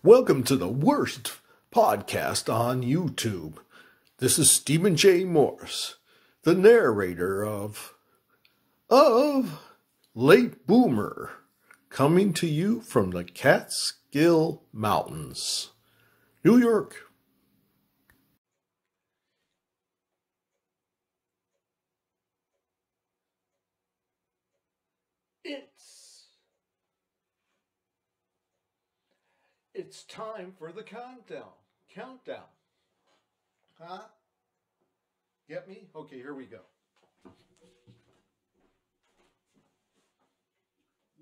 Welcome to the worst podcast on YouTube. This is Stephen J. Morris, the narrator of Late Boomer, coming to you from the Catskill Mountains, New York. It's time for the countdown. Huh? Get me? Okay, here we go.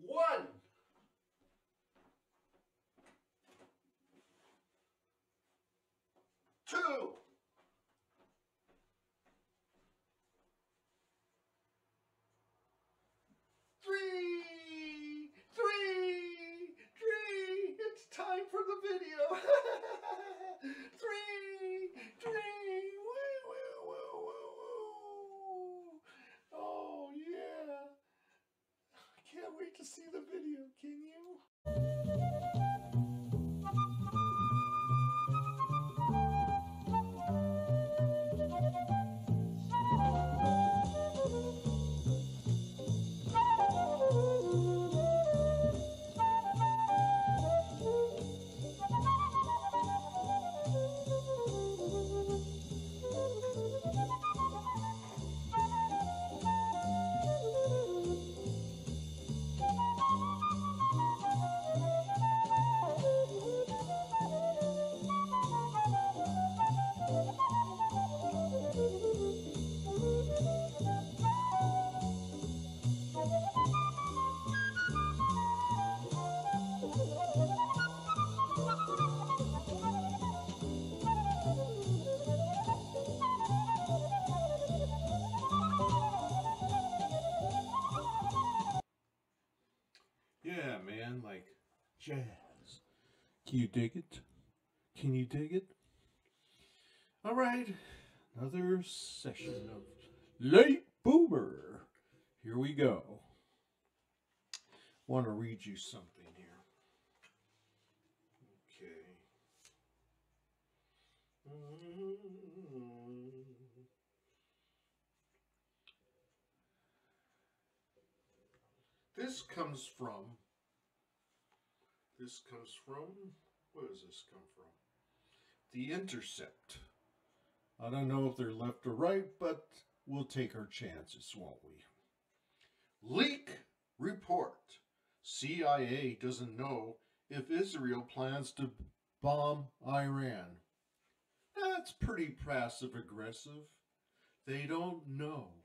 1, 2, 3, 3. It's time for the video. 3. Woo. Oh yeah. I can't wait to see the video. Can you? Yeah, man, like jazz. Can you dig it? Can you dig it? All right, another session of Late Boomer. Here we go. Want to read you something here. Okay. This comes from, where does this come from? The Intercept. I don't know if they're left or right, but we'll take our chances, won't we? Leak report. CIA doesn't know if Israel plans to bomb Iran. That's pretty passive-aggressive. They don't know.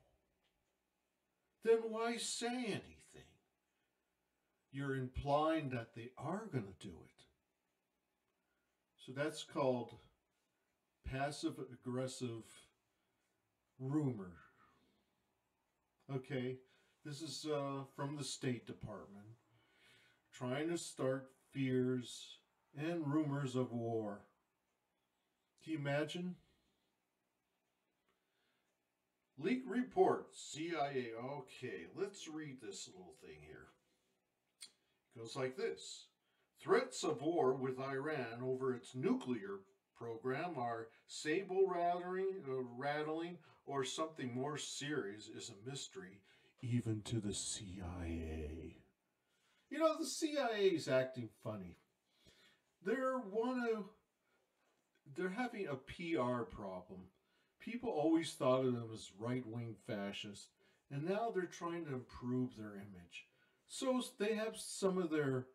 Then why say anything? You're implying that they are going to do it. So that's called passive-aggressive rumor. Okay, this is from the State Department, trying to start fears and rumors of war. Can you imagine? Leak report, CIA. Okay, let's read this little thing here. It goes like this. Threats of war with Iran over its nuclear program are saber-rattling, or something more serious is a mystery, even to the CIA. You know, the CIA is acting funny. They're having a PR problem. People always thought of them as right-wing fascists, and now they're trying to improve their image. So they have some of their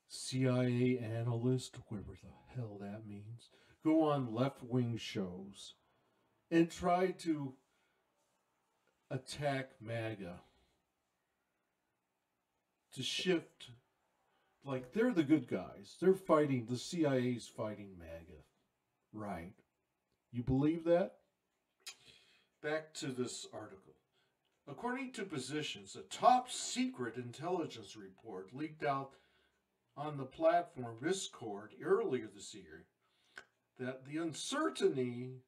CIA analysts, whatever the hell that means, go on left-wing shows and try to attack MAGA, to shift, like they're the good guys. They're fighting, the CIA's fighting MAGA. Right. You believe that? Back to this article. According to Positions, a top secret intelligence report leaked out on the platform Discord earlier this year that the uncertainty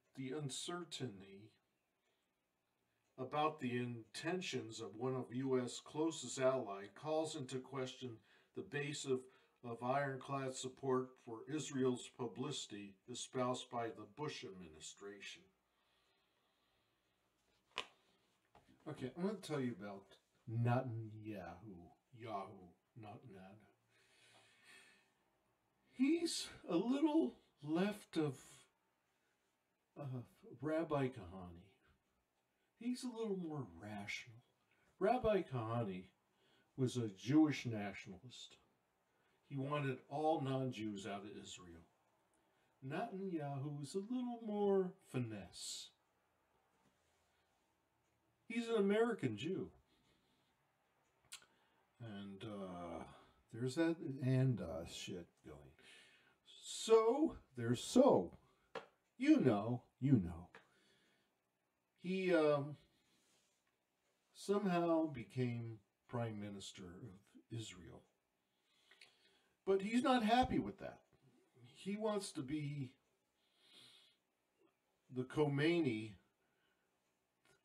about the intentions of one of U.S. closest ally calls into question the base of of ironclad support for Israel's publicity espoused by the Bush administration. Okay, I'm going to tell you about Netanyahu. Yahoo, not Ned. He's a little left of Rabbi Kahane. He's a little more rational. Rabbi Kahane was a Jewish nationalist. He wanted all non-Jews out of Israel. Netanyahu is a little more finesse. He's an American Jew. And there's that and shit going. So, there's so. You know. He somehow became Prime Minister of Israel. But he's not happy with that. He wants to be the Khomeini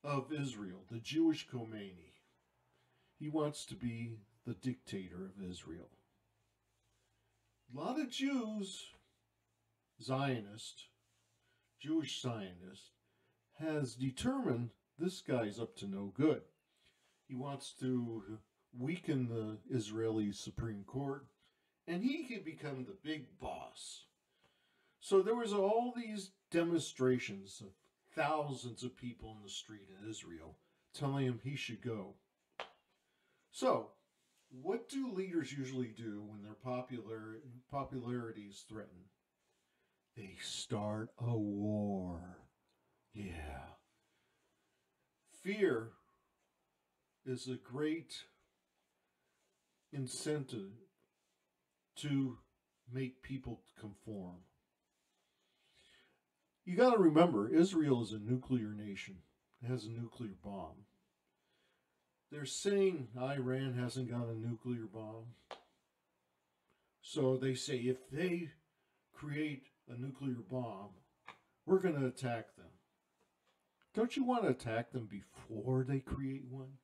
of Israel, the Jewish Khomeini. He wants to be the dictator of Israel. A lot of Jews, Zionist, Jewish Zionist, has determined this guy's up to no good. He wants to weaken the Israeli Supreme Court, and he can become the big boss. So there was all these demonstrations of thousands of people in the street in Israel telling him he should go. So, what do leaders usually do when their popularity is threatened? They start a war. Yeah. Fear is a great incentive to make people conform. You got to remember, Israel is a nuclear nation. It has a nuclear bomb. They're saying Iran hasn't got a nuclear bomb. So they say if they create a nuclear bomb, we're going to attack them. Don't you want to attack them before they create one?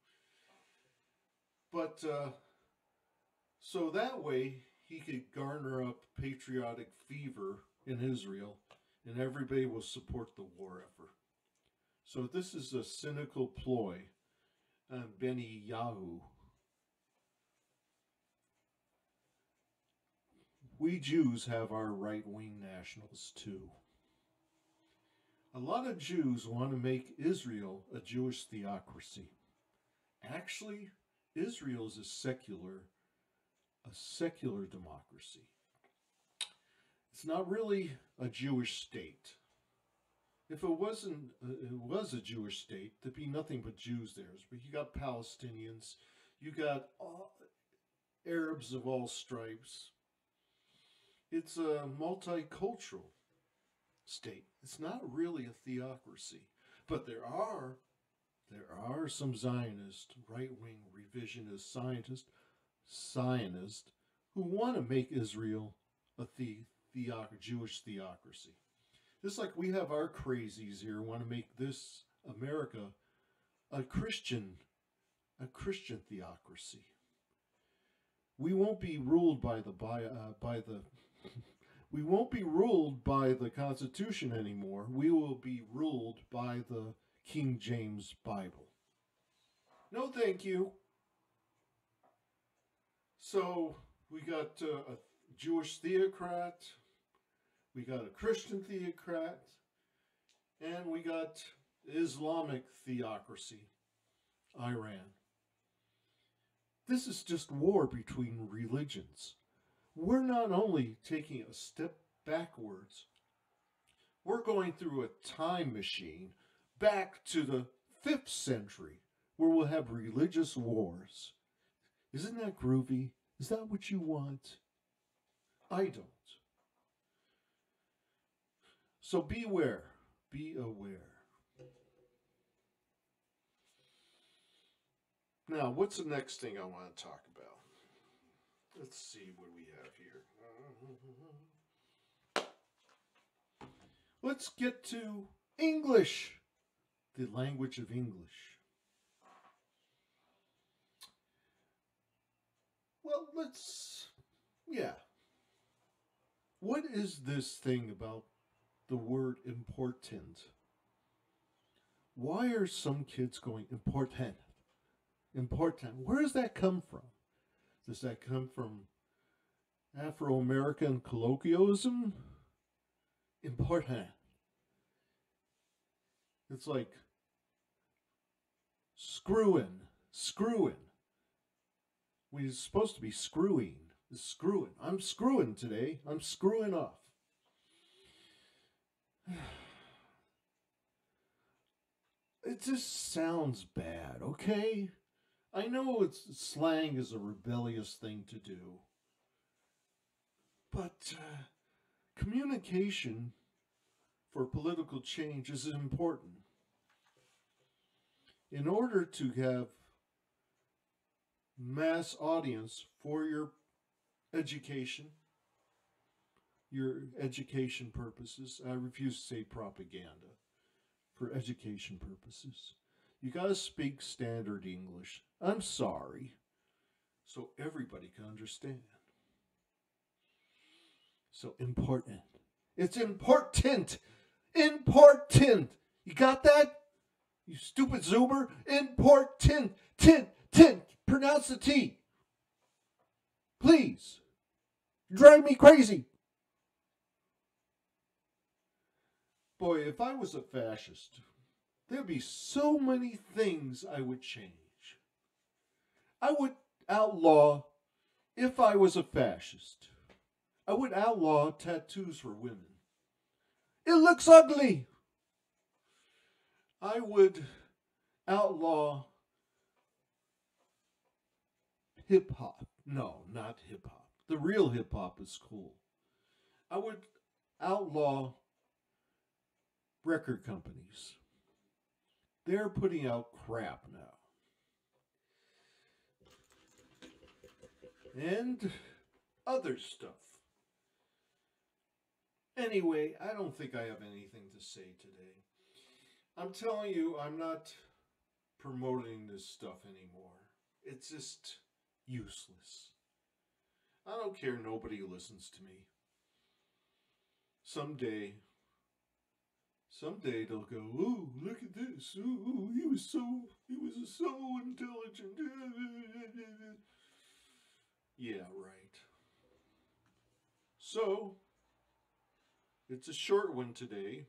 But, so that way he could garner up patriotic fever in Israel and everybody will support the war effort. So this is a cynical ploy on Benny Yahoo. We Jews have our right-wing nationals too. A lot of Jews want to make Israel a Jewish theocracy. Actually, Israel is a secular democracy. It's not really a Jewish state. If it was a Jewish state, there'd be nothing but Jews there. But you got Palestinians, you got Arabs of all stripes. It's a multicultural state. It's not really a theocracy. But there are some Zionist, right-wing, revisionist Zionists who want to make Israel a Jewish theocracy. Just like we have our crazies here who want to make this America a Christian theocracy. We won't be ruled by we won't be ruled by the Constitution anymore. We will be ruled by the King James Bible. No, thank you. So we got a Jewish theocrat, we got a Christian theocrat, and we got Islamic theocracy, Iran. This is just war between religions. We're not only taking a step backwards, we're going through a time machine back to the 5th century where we'll have religious wars. Isn't that groovy? Is that what you want? I don't. So beware. Be aware. Now, what's the next thing I want to talk about? Let's see what we have here. Let's get to English, the language of English. Well, let's Yeah. What is this thing about the word important? Why are some kids going important? Important. Where does that come from? Does that come from Afro-American colloquialism? Important. It's like screwing, screwing. We're supposed to be screwing. Screwing. I'm screwing today. I'm screwing off. It just sounds bad, okay? I know slang is a rebellious thing to do, but communication for political change is important. In order to have mass audience for your education purposes, I refuse to say propaganda, for education purposes, you gotta speak standard English. I'm sorry. So everybody can understand. So important. It's important. Important. You got that? You stupid Zoomer. Important. Tint. Pronounce the T. Please. You drive me crazy. Boy, if I was a fascist, there'd be so many things I would change. I would outlaw, if I was a fascist, I would outlaw tattoos for women. It looks ugly. I would outlaw hip hop. No, not hip hop. The real hip hop is cool. I would outlaw record companies. They're putting out crap now. And other stuff. Anyway, I don't think I have anything to say today. I'm telling you, I'm not promoting this stuff anymore. It's just useless. I don't care, nobody listens to me. Someday they'll go, "Ooh, look at this. Ooh, he was so intelligent." Yeah, right. So, it's a short one today.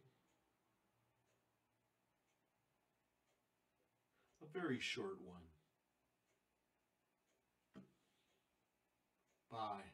A very short one. Bye.